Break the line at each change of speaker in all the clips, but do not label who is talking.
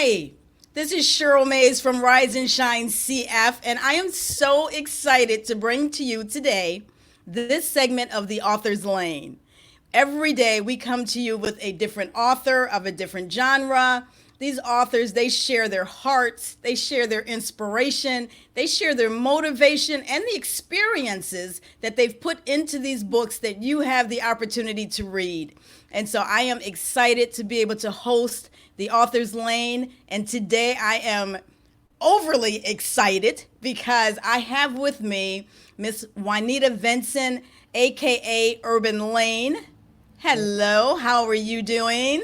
Hi, this is Cheryl Mays from Rise and Shine CF, and I am so excited to bring to you today this segment of the Author's Lane. Every day we come to you with a different author of a different genre. These authors, they share their hearts, they share their inspiration, they share their motivation and the experiences that they've put into these books that you have the opportunity to read. And so I am excited to be able to host the Author's Lane. And today I am overly excited because I have with me Miss Juanita Vinson, aka Urban Lane. Hello, how are you doing?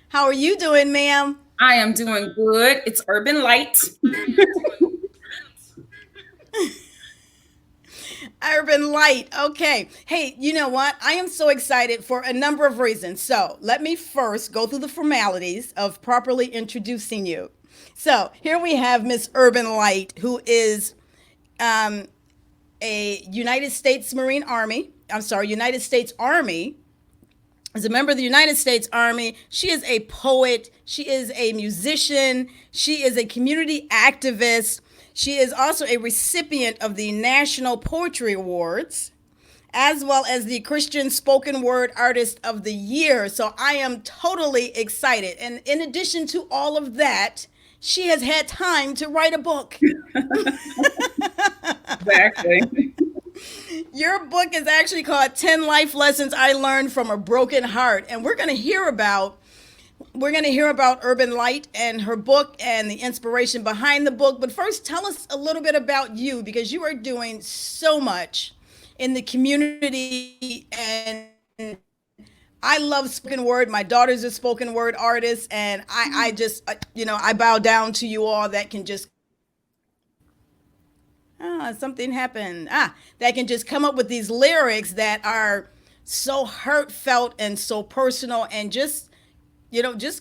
How are you doing, ma'am?
I am doing good. It's Urban Light.
Urban Light. Okay. Hey, you know what? I am so excited for a number of reasons. So let me first go through the formalities of properly introducing you. So here we have Miss Urban Light, who is a United States Marine Army. I'm sorry, United States Army. As a member of the United States Army, she is a poet, she is a musician, she is a community activist. She is also a recipient of the National Poetry Awards, as well as the Christian Spoken Word Artist of the Year. So I am totally excited. And in addition to all of that, she has had time to write a book.
Exactly.
Your book is actually called 10 Life Lessons I Learned from a Broken Heart. And we're going to hear about Urban Light and her book and the inspiration behind the book. But first, tell us a little bit about you, because you are doing so much in the community. And I love spoken word. My daughter's a spoken word artist. And I just, I bow down to you all that can just something happened. That can just come up with these lyrics that are so heartfelt and so personal and just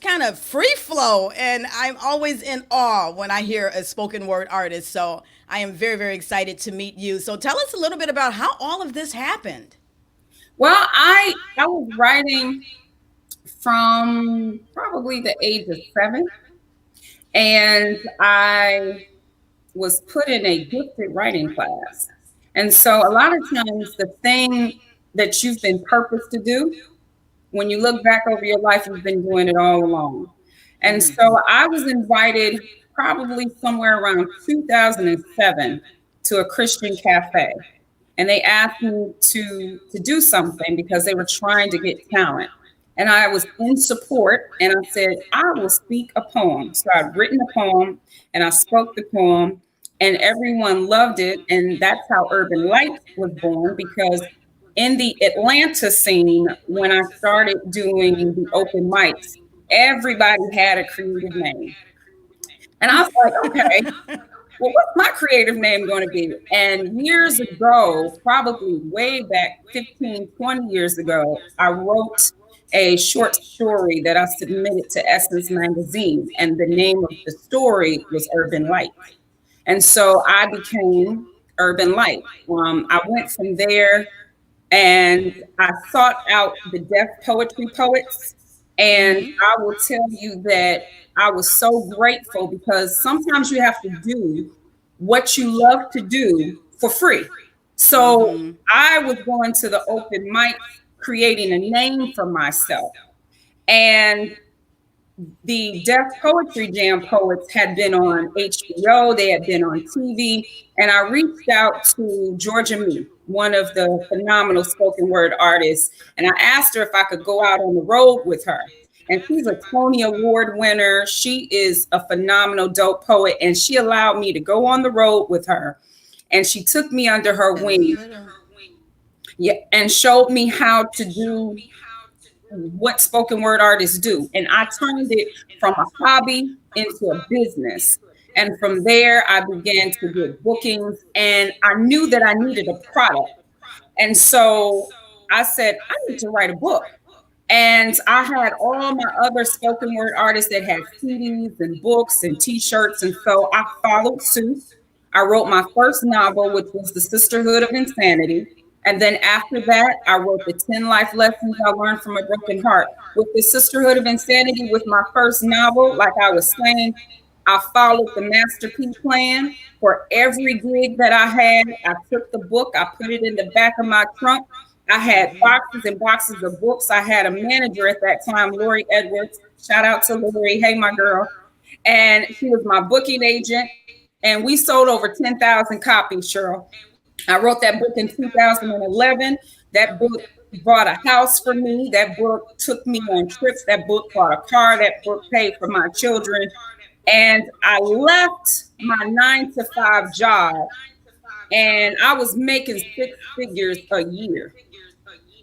kind of free flow. And I'm always in awe when I hear a spoken word artist. So I am very, very excited to meet you. So tell us a little bit about how all of this happened.
Well, I was writing from probably the age of 7, and I was put in a gifted writing class. And so a lot of times the thing that you've been purposed to do, when you look back over your life, you've been doing it all along. And so I was invited probably somewhere around 2007 to a Christian cafe. And they asked me to do something because they were trying to get talent. And I was in support, and I said, I will speak a poem. So I'd written a poem and I spoke the poem, and everyone loved it. And that's how Urban Light was born, because in the Atlanta scene, when I started doing the open mics, everybody had a creative name. And I was like, okay, well, what's my creative name going to be? And years ago, probably way back 15, 20 years ago, I wrote a short story that I submitted to Essence Magazine. And the name of the story was Urban Light. And so I became Urban Light. I went from there and I sought out the deaf poetry poets. And I will tell you that I was so grateful, because sometimes you have to do what you love to do for free. So I was going to the open mic, creating a name for myself. And the Deaf Poetry Jam poets had been on HBO, they had been on TV, and I reached out to Georgia Me, one of the phenomenal spoken word artists, and I asked her if I could go out on the road with her. And she's a Tony Award winner. She is a phenomenal dope poet, and she allowed me to go on the road with her. And she took me under her wing, yeah, and showed me how to do what spoken word artists do. And I turned it from a hobby into a business. And from there, I began to get bookings, and I knew that I needed a product. And so I said, I need to write a book. And I had all my other spoken word artists that had CDs and books and t-shirts. And so I followed suit. I wrote my first novel, which was The Sisterhood of Insanity. And then after that, I wrote the 10 life lessons I learned from a broken heart. With the Sisterhood of Insanity, with my first novel, like I was saying, I followed the Master P plan. For every gig that I had, I took the book, I put it in the back of my trunk. I had boxes and boxes of books. I had a manager at that time, Lori Edwards. Shout out to Lori. Hey, my girl. And she was my booking agent. And we sold over 10,000 copies, Cheryl. I wrote that book in 2011. That book bought a house for me. That book took me on trips. That book bought a car. That book paid for my children. And I left my 9 to 5 job and I was making 6 figures a year.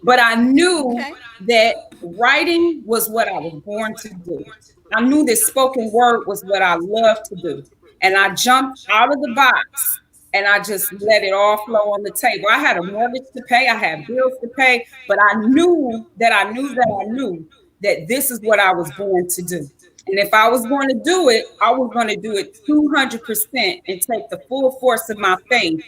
But I knew
Okay.
that writing was what I was born to do. I knew that spoken word was what I loved to do. And I jumped out of the box and I just let it all flow on the table. I had a mortgage to pay, I had bills to pay, but I knew that I knew that I knew that this is what I was born to do. And if I was going to do it, I was going to do it 200% and take the full force of my faith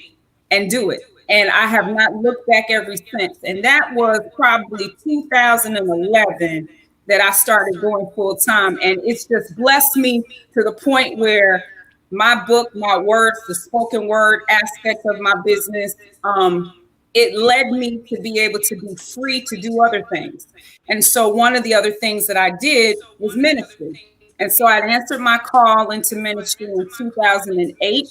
and do it. And I have not looked back ever since. And that was probably 2011 that I started going full time. And it's just blessed me to the point where my book, my words, the spoken word aspect of my business, it led me to be able to be free to do other things. And so one of the other things that I did was ministry. And so I answered my call into ministry in 2008.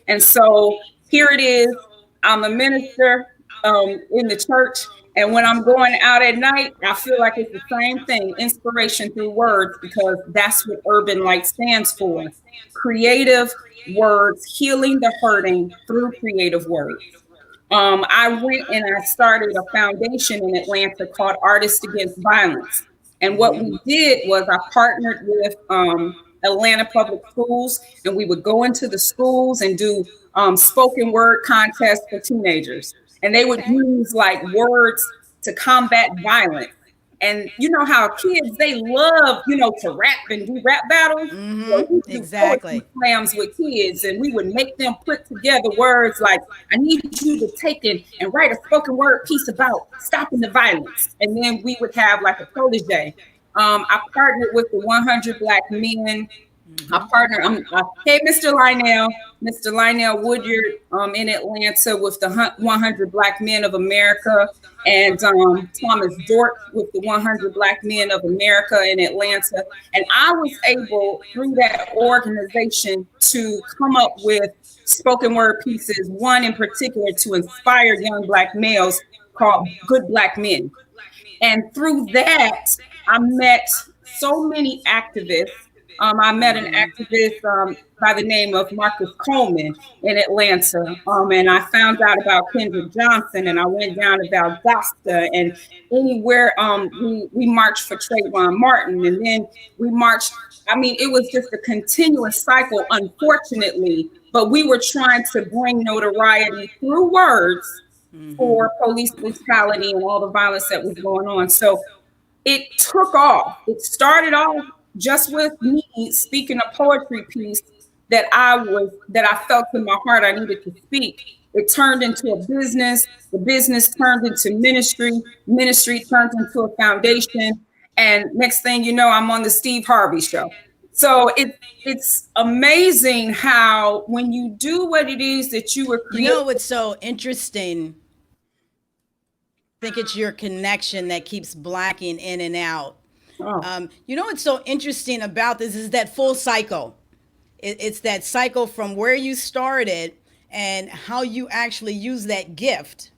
And so here it is. I'm a minister in the church. And when I'm going out at night, I feel like it's the same thing, inspiration through words, because that's what Urban Light stands for. Creative words, healing the hurting through creative words. I went and I started a foundation in Atlanta called Artists Against Violence. And what we did was I partnered with Atlanta Public Schools, and we would go into the schools and do spoken word contests for teenagers. And they would
Okay.
use like words to combat violence. And you know how kids, they love, to rap and do rap battles. So we would do poetry
Exactly.
slams with kids and we would make them put together words like, I need you to take and write a spoken word piece about stopping the violence. And then we would have like a protege. I partnered with the 100 Black Men. Hey, Mr. Lionel Woodyard in Atlanta with the 100 Black Men of America, and Thomas Dort with the 100 Black Men of America in Atlanta. And I was able, through that organization, to come up with spoken word pieces, one in particular to inspire young Black males called Good Black Men. And through that, I met so many activists. I met an activist by the name of Marcus Coleman in Atlanta. And I found out about Kendrick Johnson, and I went down to Valdosta, and anywhere we marched for Trayvon Martin. And then we marched. I mean, it was just a continuous cycle, unfortunately, but we were trying to bring notoriety through words for police brutality and all the violence that was going on. So it took off. It started off just with me speaking a poetry piece that I felt in my heart I needed to speak. It turned into a business. The business turned into ministry. Ministry turned into a foundation. And next thing you know, I'm on the Steve Harvey show. So it's amazing how when you do what it is that you were
You
created.
know what's so interesting? I think it's your connection that keeps blacking in and out.
Oh,
You know what's so interesting about this is that full cycle. It's that cycle from where you started and how you actually use that gift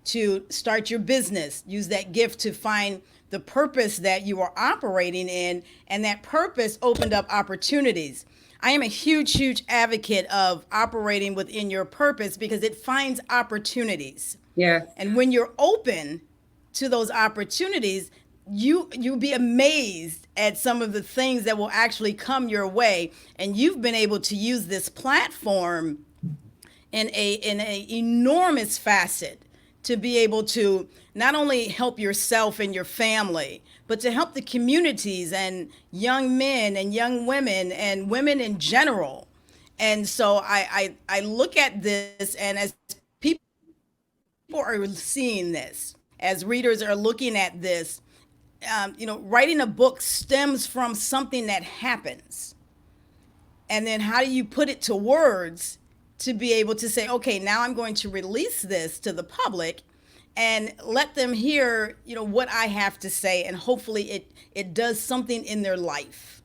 to start your business, use that gift to find the purpose that you are operating in, and that purpose opened up opportunities. I am a huge, huge advocate of operating within your purpose because it finds opportunities.
yes.
And when you're open to those opportunities, you'll be amazed at some of the things that will actually come your way. And you've been able to use this platform in a enormous facet to be able to not only help yourself and your family, but to help the communities and young men and young women and women in general. And so I look at this, and as people people are seeing this, as readers are looking at this, writing a book stems from something that happens. And then how do you put it to words to be able to say, okay, now I'm going to release this to the public and let them hear, what I have to say, and hopefully it does something in their life.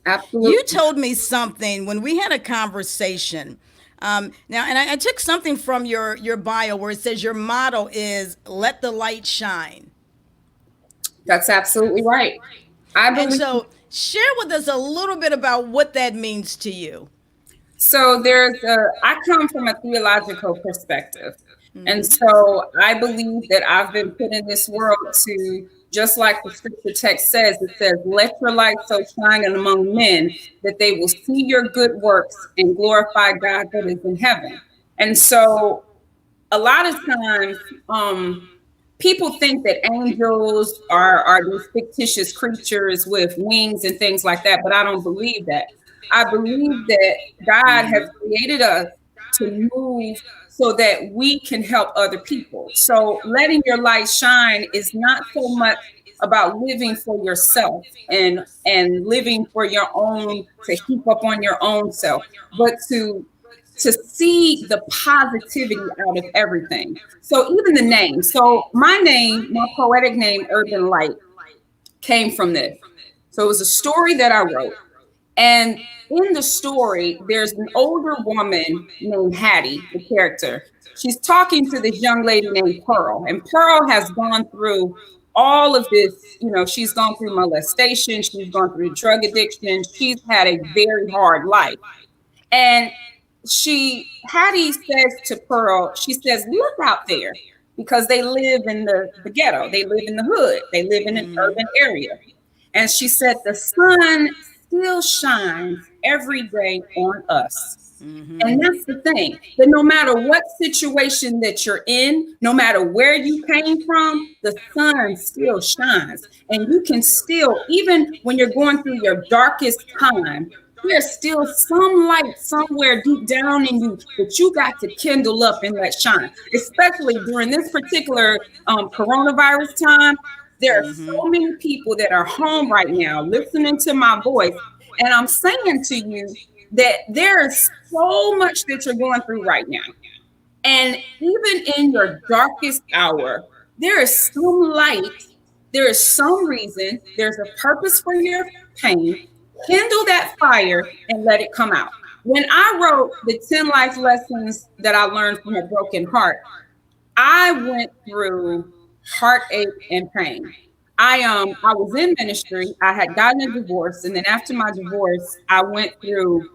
Absolutely.
You told me something when we had a conversation. Now, and I took something from your bio where it says your motto is "Let the light shine."
That's absolutely right. I believe.
And so, share with us a little bit about what that means to you.
So I come from a theological perspective. And
Mm-hmm.
so I believe that I've been put in this world to, just like the scripture text says, it says, let your light so shine among men that they will see your good works and glorify God that is in heaven. And so a lot of times, people think that angels are these fictitious creatures with wings and things like that, but I don't believe that. I believe that God has created us to move so that we can help other people. So letting your light shine is not so much about living for yourself and living for your own, to heap up on your own self, but to see the positivity out of everything. So even the name. So my name, my poetic name, Urban Light, came from this. So it was a story that I wrote. And in the story, there's an older woman named Hattie, the character. She's talking to this young lady named Pearl. And Pearl has gone through all of this. She's gone through molestation. She's gone through drug addiction. She's had a very hard life. And Hattie says to Pearl, she says, look out there, because they live in the ghetto. They live in the hood. They live in an urban area. And she said, the sun still shines every day on us.
Mm-hmm.
And that's the thing, that no matter what situation that you're in, no matter where you came from, the sun still shines. And you can still, even when you're going through your darkest time, there's still some light somewhere deep down in you that you got to kindle up and let shine, especially during this particular coronavirus time. There are so many people that are home right now listening to my voice. And I'm saying to you that there is so much that you're going through right now. And even in your darkest hour, there is some light. There is some reason. There's a purpose for your pain. Kindle that fire and let it come out. When I wrote the 10 life lessons that I learned from a broken heart, I went through heartache and pain. I was in ministry. I had gotten a divorce, and then after my divorce, I went through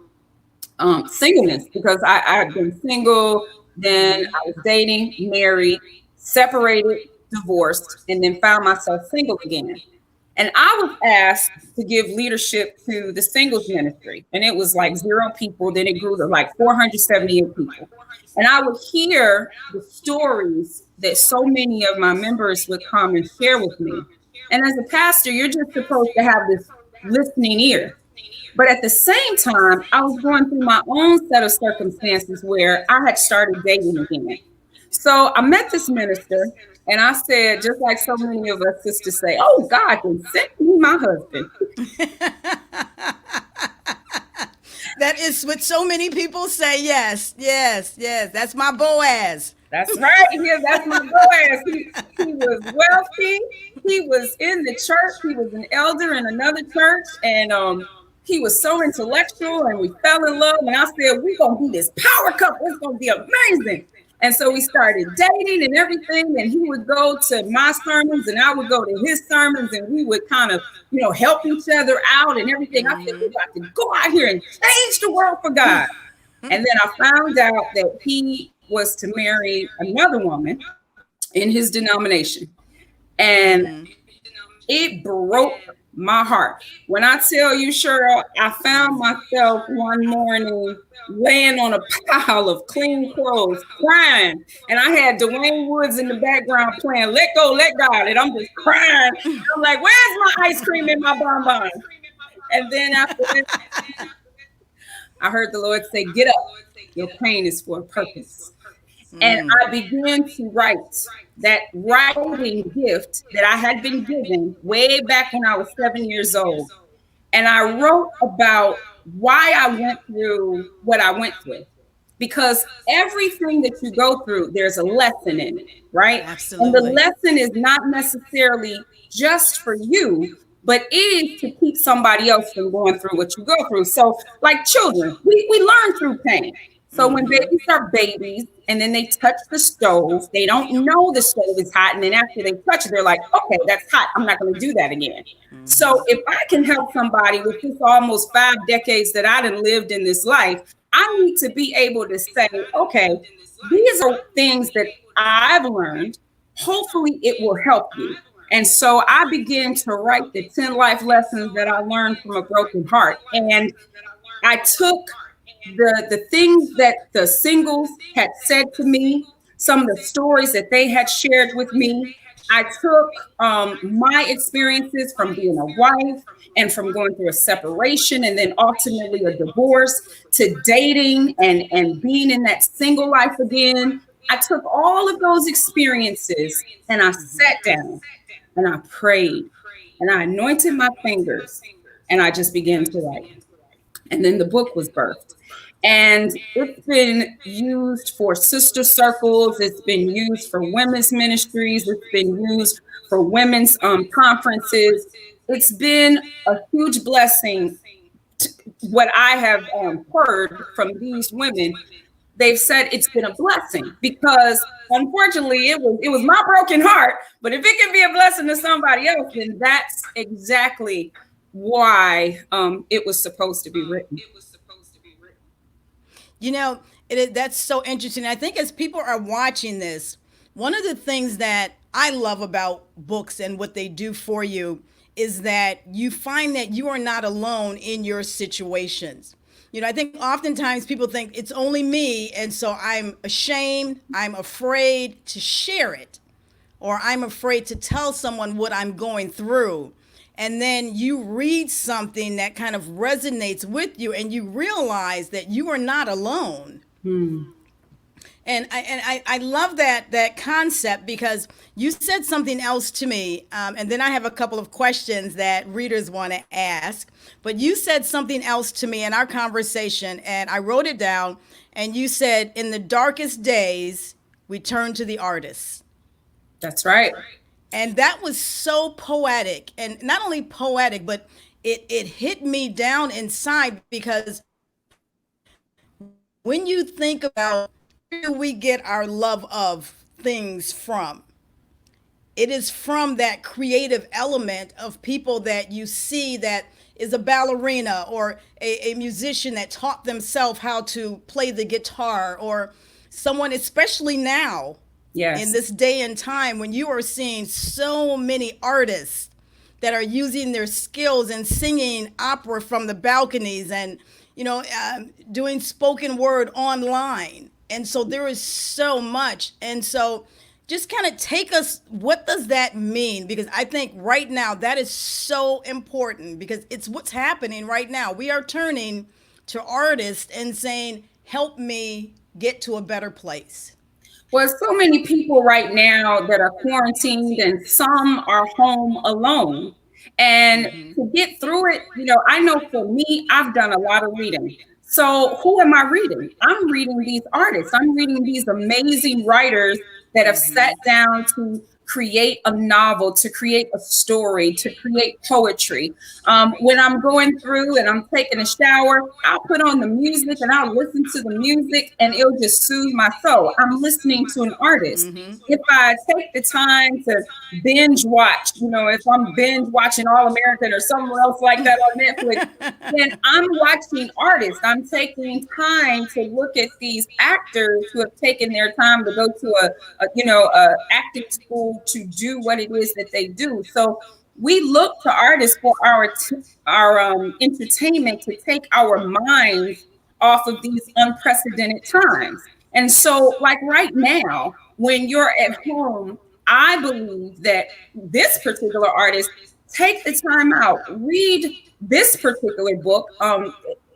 singleness, because I had been single, then I was dating, married, separated, divorced, and then found myself single again. And I was asked to give leadership to the singles ministry. And it was like 0 people. Then it grew to like 478 people. And I would hear the stories that so many of my members would come and share with me. And as a pastor, you're just supposed to have this listening ear. But at the same time, I was going through my own set of circumstances where I had started dating again. So I met this minister, and I said, just like so many of us sisters say, oh, God, then send me my husband.
That is what so many people say. Yes, yes, yes. That's my Boaz.
That's right. Yeah, that's my Boaz. He was wealthy. He was in the church. He was an elder in another church. And he was so intellectual, and we fell in love. And I said, we're going to be this power couple. It's going to be amazing. And so we started dating and everything. And he would go to my sermons and I would go to his sermons, and we would kind of, help each other out and everything. I said, we got to go out here and change the world for God. And then I found out that he was to marry another woman in his denomination. And it broke my heart. When I tell you, Cheryl, I found myself one morning laying on a pile of clean clothes, crying. And I had Dwayne Woods in the background playing Let Go, Let God. And I'm just crying. I'm like, where's my ice cream and my bonbon? And then after that, I heard the Lord say, get up. Your pain is for a purpose. And I began to write that writing gift that I had been given way back when I was 7 years old. And I wrote about why I went through what I went through. Because everything that you go through, there's a lesson in it, right? And the
Absolutely.
lesson is not necessarily just for you, but it is to keep somebody else from going through what you go through. So, like children, we learn through pain. So when babies are babies and then they touch the stove, they don't know the stove is hot. And then after they touch it, they're like, okay, that's hot. I'm not going to do that again. So if I can help somebody with this almost 5 decades that I done lived in this life, I need to be able to say, okay, these are things that I've learned. Hopefully it will help you. And so I began to write the 10 life lessons that I learned from a broken heart. And I took the things that the singles had said to me, some of the stories that they had shared with me. I took my experiences from being a wife and from going through a separation and then ultimately a divorce to dating and being in that single life again. I took all of those experiences and I sat down and I prayed and I anointed my fingers and I just began to write. And then the book was birthed. And it's been used for sister circles. It's been used for women's ministries. It's been used for women's conferences. It's been a huge blessing. What I have heard from these women, they've said it's been a blessing because unfortunately it was my broken heart. But if it can be a blessing to somebody else, then that's exactly why it was supposed to be written.
You know, that's so interesting. I think as people are watching this, one of the things that I love about books and what they do for you is that you find that you are not alone in your situations. You know, I think oftentimes people think it's only me, and so I'm ashamed, I'm afraid to share it, or I'm afraid to tell someone what I'm going through. And then you read something that kind of resonates with you and you realize that you are not alone. And I love that concept because you said something else to me, and then I have a couple of questions that readers want to ask. But you said something else to me in our conversation, and I wrote it down. And you said, "In the darkest days, we turn to the artist."
That's right.
And that was so poetic, and not only poetic, but it hit me down inside because when you think about where do we get our love of things from, it is from that creative element of people that you see that is a ballerina or a musician that taught themselves how to play the guitar, or someone, especially now in
Yes.
this day and time when you are seeing so many artists that are using their skills and singing opera from the balconies and doing spoken word online. And so there is so much. And so just kind of take us, what does that mean? Because I think right now that is so important because it's what's happening right now. We are turning to artists and saying, help me get to a better place.
Well, so many people right now that are quarantined and some are home alone. And to get through it, I know for me, I've done a lot of reading. So who am I reading? I'm reading these artists. I'm reading these amazing writers that have sat down to create a novel, to create a story, to create poetry. When I'm going through and I'm taking a shower, I'll put on the music and I'll listen to the music and it'll just soothe my soul. I'm listening to an artist. If I take the time to binge watch, if I'm binge watching All American or somewhere else like that on Netflix, then I'm watching artists. I'm taking time to look at these actors who have taken their time to go to a acting school to do what it is that they do. So we look to artists for our entertainment to take our minds off of these unprecedented times. And so, like right now, when you're at home, I believe that this particular artist, take the time out, read this particular book.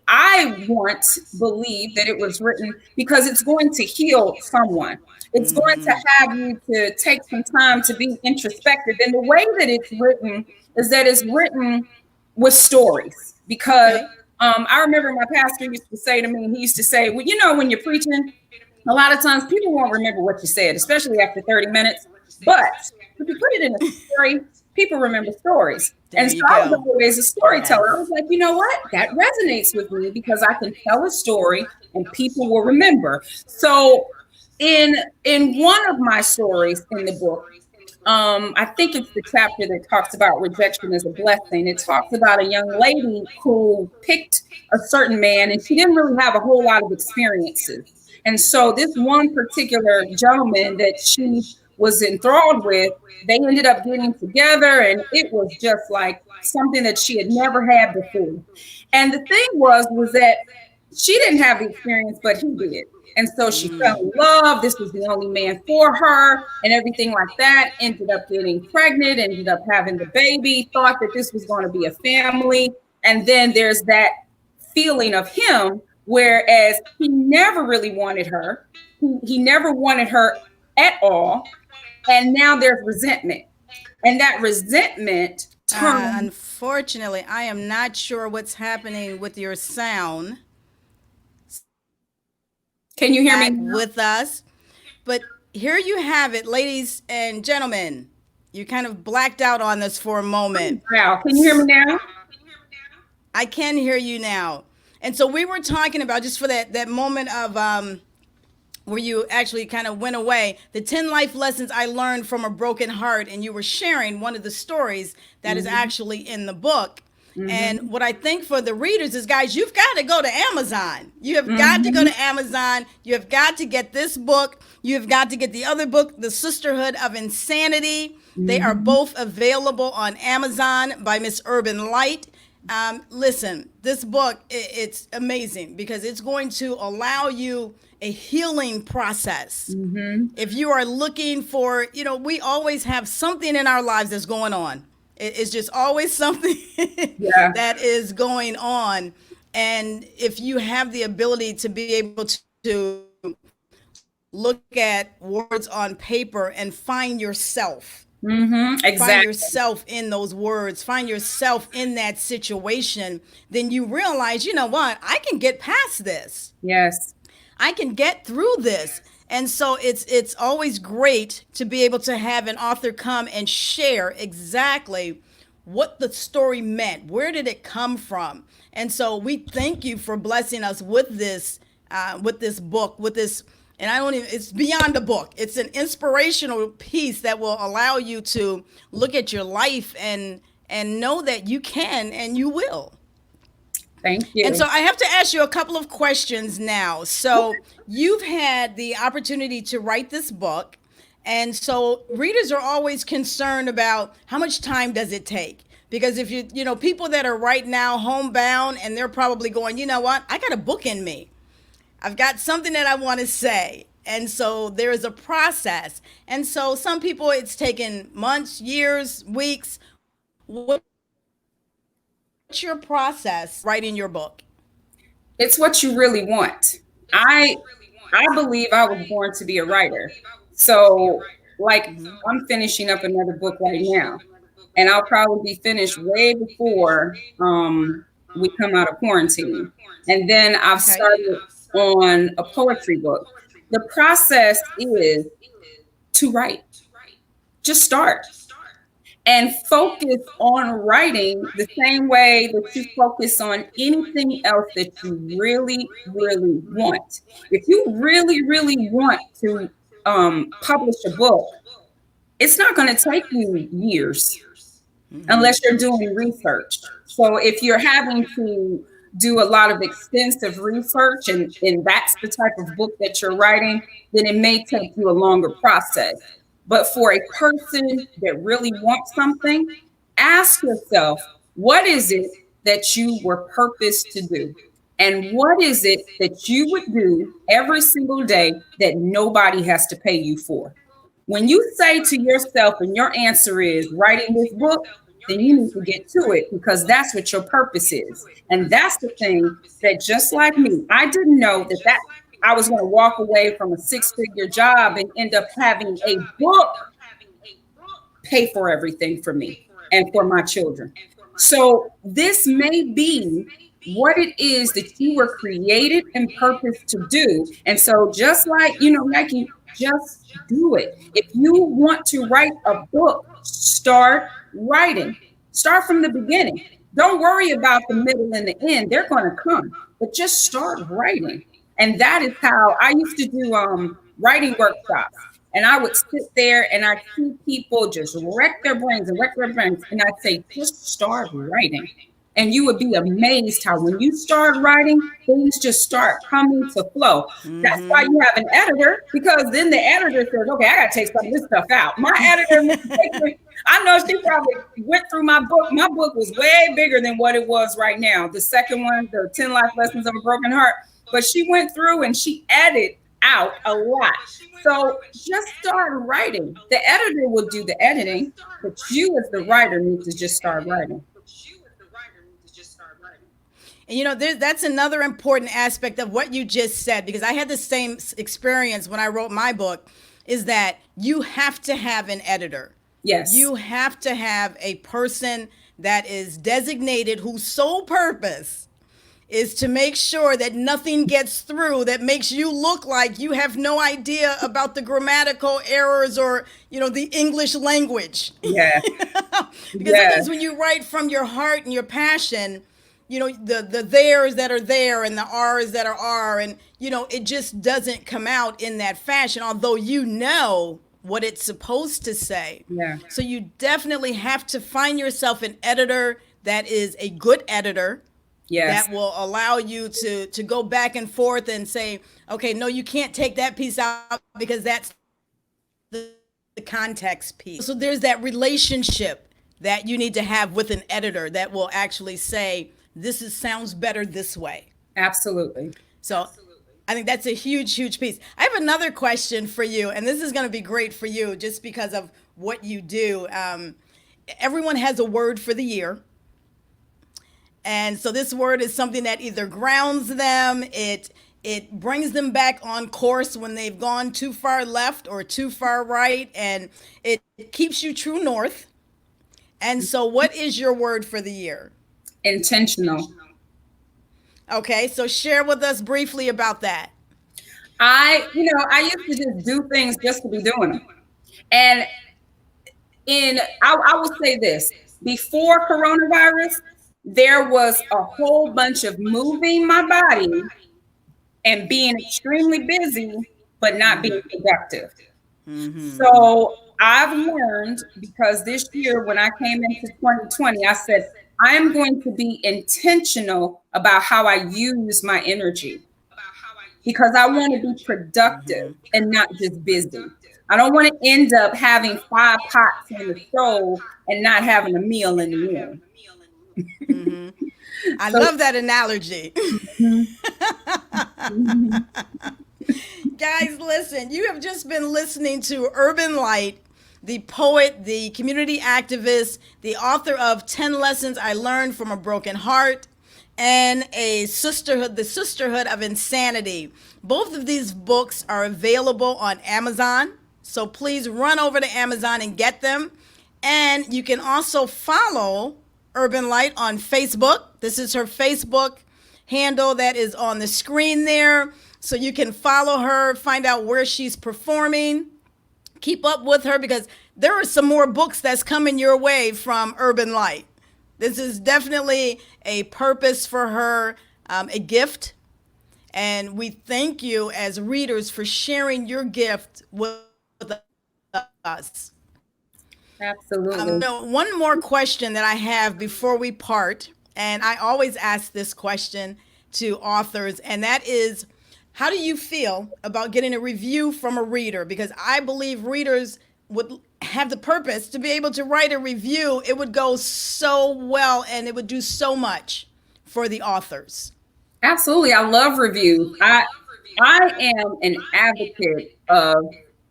I want believe that it was written because it's going to heal someone. It's going to have you to take some time to be introspective. And the way that it's written is that it's written with stories. Because
Okay.
I remember my pastor used to say to me, he used to say, well, you know, when you're preaching, a lot of times people won't remember what you said, especially after 30 minutes. But if you put it in a story, people remember stories.
There
And so
you
I was
go.
always a storyteller. I was
Yes.
like, you know what? That resonates with me because I can tell a story and people will remember. So in one of my stories in the book, I think it's the chapter that talks about rejection as a blessing. It talks about a young lady who picked a certain man and she didn't really have a whole lot of experiences. And so this one particular gentleman that she was enthralled with, they ended up getting together and it was just like something that she had never had before. And the thing was that she didn't have the experience, but he did. And so she fell in love. This was the only man for her and everything like that. Ended up getting pregnant, ended up having the baby, thought that this was going to be a family. And then there's that feeling of him, whereas he never really wanted her. He never wanted her at all. And now there's resentment. And that resentment turned.
Unfortunately, I am not sure what's happening with your sound
Can you hear me
back
now?
with us. But here you have it, ladies and gentlemen. You kind of blacked out on us for a moment.
Wow. Can you hear me now?
I can hear you now. And so we were talking about, just for that moment of where you actually kind of went away, the 10 life lessons I learned from a broken heart. And you were sharing one of the stories that is actually in the book. And what I think for the readers is, guys, you've got to go to Amazon. You have got to go to Amazon. You have got to get this book. You have got to get the other book, The Sisterhood of Insanity. They are both available on Amazon by Miss Urban Light. Listen, this book, it's amazing because it's going to allow you a healing process. If you are looking for, we always have something in our lives that's going on. It's just always something
Yeah.
that is going on. And if you have the ability to be able to look at words on paper and find yourself, find
Exactly.
yourself in those words, find yourself in that situation, then you realize, you know what, I can get past this.
Yes.
I can get through this. And so it's always great to be able to have an author come and share exactly what the story meant. Where did it come from? And so we thank you for blessing us with this book, with this. And I don't even, it's beyond a book. It's an inspirational piece that will allow you to look at your life and know that you can and you will.
Thank
And
you.
so I have to ask you a couple of questions now. So you've had the opportunity to write this book. And so readers are always concerned about how much time does it take? Because if people that are right now homebound and they're probably going, you know what? I got a book in me. I've got something that I want to say. And so there is a process. And so some people, it's taken months, years, weeks. What's your process writing your book?
It's what you really want. I I believe I was born to be a writer. So like I'm finishing up another book right now. And I'll probably be finished way before we come out of quarantine. And then I've
Okay.
started on a poetry book. The process is to write. Just start and focus on writing the same way that you focus on anything else that you really, really want. If you really, really want to publish a book, it's not going to take you years unless you're doing research. So if you're having to do a lot of extensive research and that's the type of book that you're writing, then it may take you a longer process. But for a person that really wants something, ask yourself, what is it that you were purposed to do? And what is it that you would do every single day that nobody has to pay you for? When you say to yourself, and your answer is writing this book, then you need to get to it because that's what your purpose is. And that's the thing that just like me, I didn't know that I was going to walk away from a six-figure job and end up having a book pay for everything for me and for my children. So this may be what it is that you were created and purposed to do. And so just like, Nike, just do it. If you want to write a book, start writing. Start from the beginning. Don't worry about the middle and the end. They're going to come, but just start writing. And that is how I used to do writing workshops. And I would sit there and I'd see people just wreck their brains. And I'd say, just start writing. And you would be amazed how when you start writing, things just start coming to flow. Mm-hmm. That's why you have an editor, because then the editor says, okay, I got to take some of this stuff out. My editor, I know she probably went through my book. My book was way bigger than what it was right now. The second one, the 10 Life Lessons of a Broken Heart. But she went through and she added out a lot. So just start writing. The editor will do the editing, but you as the writer need to just start writing.
And that's another important aspect of what you just said, because I had the same experience when I wrote my book, is that you have to have an editor.
Yes.
You have to have a person that is designated whose sole purpose is to make sure that nothing gets through that makes you look like you have no idea about the grammatical errors or, the English language.
Yeah.
Because sometimes when you write from your heart and your passion, the there's that are there and the R's that are, and, it just doesn't come out in that fashion, although what it's supposed to say.
Yeah.
So you definitely have to find yourself an editor that is a good editor.
Yes.
That will allow you to go back and forth and say, okay, no, you can't take that piece out because that's the context piece. So there's that relationship that you need to have with an editor that will actually say, sounds better this way.
Absolutely.
So I think that's a huge, huge piece. I have another question for you, and this is going to be great for you just because of what you do. Everyone has a word for the year. And so this word is something that either grounds them, it brings them back on course when they've gone too far left or too far right, and it keeps you true north. And so what is your word for the year?
Intentional.
Okay, so share with us briefly about that.
I used to just do things just to be doing them. And I will say this, before coronavirus, there was a whole bunch of moving my body and being extremely busy, but not being productive. Mm-hmm. So I've learned, because this year when I came into 2020, I said, I am going to be intentional about how I use my energy, because I want to be productive and not just busy. I don't want to end up having 5 pots on the stove and not having a meal in the end.
Mm-hmm. I love that analogy. Guys, listen, you have just been listening to Urban Light, the poet, the community activist, the author of 10 Lessons I Learned from a Broken Heart, and the Sisterhood of Insanity. Both of these books are available on Amazon, so please run over to Amazon and get them. And you can also follow Urban Light on Facebook. This is her Facebook handle that is on the screen there. So you can follow her, find out where she's performing, keep up with her, because there are some more books that's coming your way from Urban Light. This is definitely a purpose for her, a gift. And we thank you as readers for sharing your gift with us.
Absolutely.
One more question that I have before we part, and I always ask this question to authors, and that is, how do you feel about getting a review from a reader? Because I believe readers would have the purpose to be able to write a review. It would go so well, and it would do so much for the authors.
Absolutely. I love reviews. I am an advocate of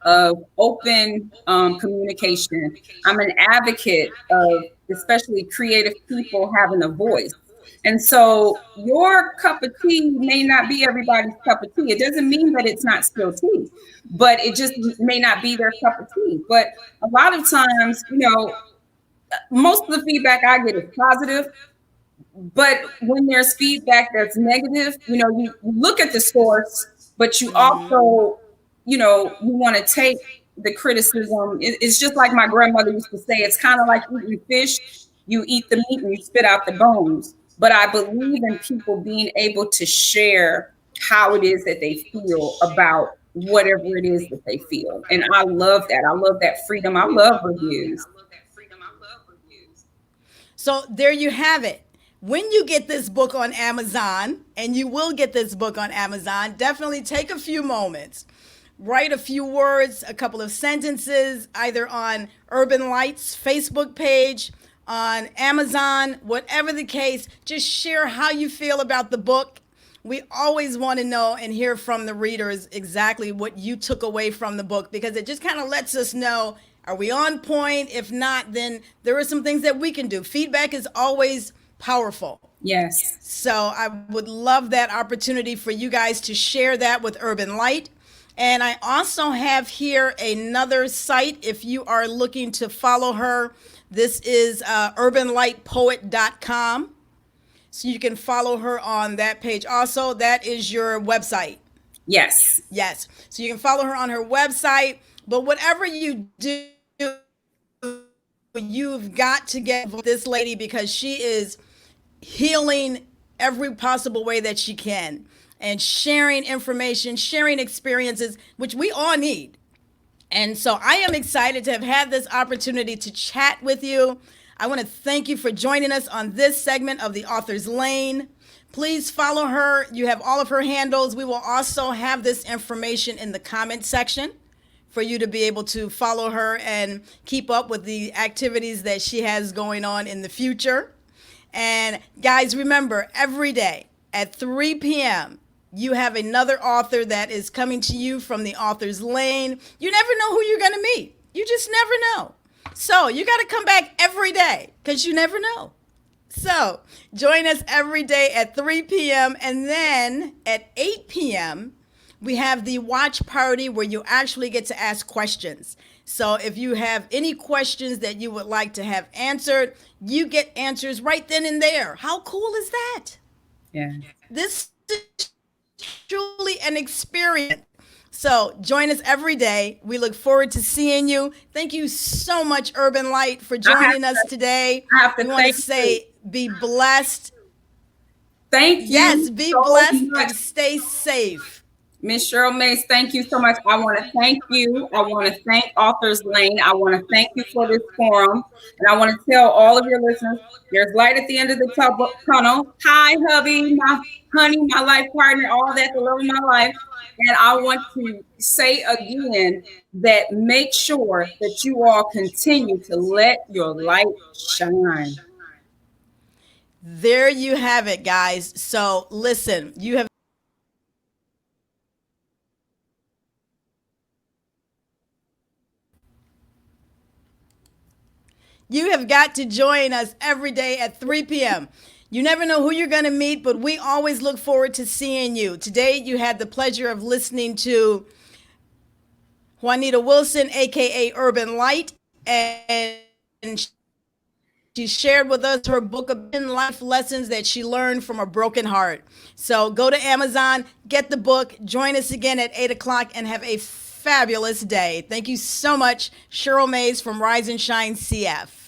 of open communication. I'm an advocate of especially creative people having a voice. And so your cup of tea may not be everybody's cup of tea. It doesn't mean that it's not still tea, but it just may not be their cup of tea. But a lot of times, most of the feedback I get is positive. But when there's feedback that's negative, you look at the source, but you also, you want to take the criticism. It's just like my grandmother used to say, it's kind of like eating fish. You eat the meat and you spit out the bones. But I believe in people being able to share how it is that they feel about whatever it is that they feel. And I love that. I love that freedom. I love reviews.
So there you have it. When you get this book on Amazon, and you will get this book on Amazon, definitely take a few moments. Write a few words, a couple of sentences, either on Urban Light's Facebook page, on Amazon, whatever the case. Just share how you feel about the book. We always want to know and hear from the readers exactly what you took away from the book, because it just kind of lets us know, are we on point? If not, then there are some things that we can do. Feedback is always powerful.
Yes.
So I would love that opportunity for you guys to share that with Urban Light. And I also have here another site if you are looking to follow her. This is urbanlightpoet.com. So you can follow her on that page. Also, that is your website.
Yes.
Yes. So you can follow her on her website. But whatever you do, you've got to get this lady, because she is healing every possible way that she can, and sharing information, sharing experiences, which we all need. And so I am excited to have had this opportunity to chat with you. I want to thank you for joining us on this segment of the Author's Lane. Please follow her. You have all of her handles. We will also have this information in the comment section for you to be able to follow her and keep up with the activities that she has going on in the future. And guys, remember, every day at 3 p.m., you have another author that is coming to you from the Author's Lane. You never know who you're going to meet. You just never know. So you got to come back every day, because you never know. So join us every day at 3 p.m. And then at 8 p.m., we have the watch party where you actually get to ask questions. So if you have any questions that you would like to have answered, you get answers right then and there. How cool is that?
Yeah.
This is truly an experience. So join us every day. We look forward to seeing you. Thank you so much, Urban Light, for joining us today. We want to say be blessed.
Thank you.
Yes, be
so
blessed
much.
and stay safe.
Miss Cheryl Mays, thank you so much. I want to thank you. I want to thank Author's Lane. I want to thank you for this forum. And I want to tell all of your listeners, there's light at the end of the tunnel. Hi, hubby, my honey, my life partner, all that, the love of my life. And I want to say again that make sure that you all continue to let your light shine.
There you have it, guys. So listen, you have got to join us every day at 3 p.m. You never know who you're going to meet, but we always look forward to seeing you. Today, you had the pleasure of listening to Juanita Wilson, a.k.a. Urban Light, and she shared with us her book of 10 life lessons that she learned from a broken heart. So go to Amazon, get the book, join us again at 8 o'clock, and have a fabulous day. Thank you so much, Cheryl Mays from Rise and Shine CF.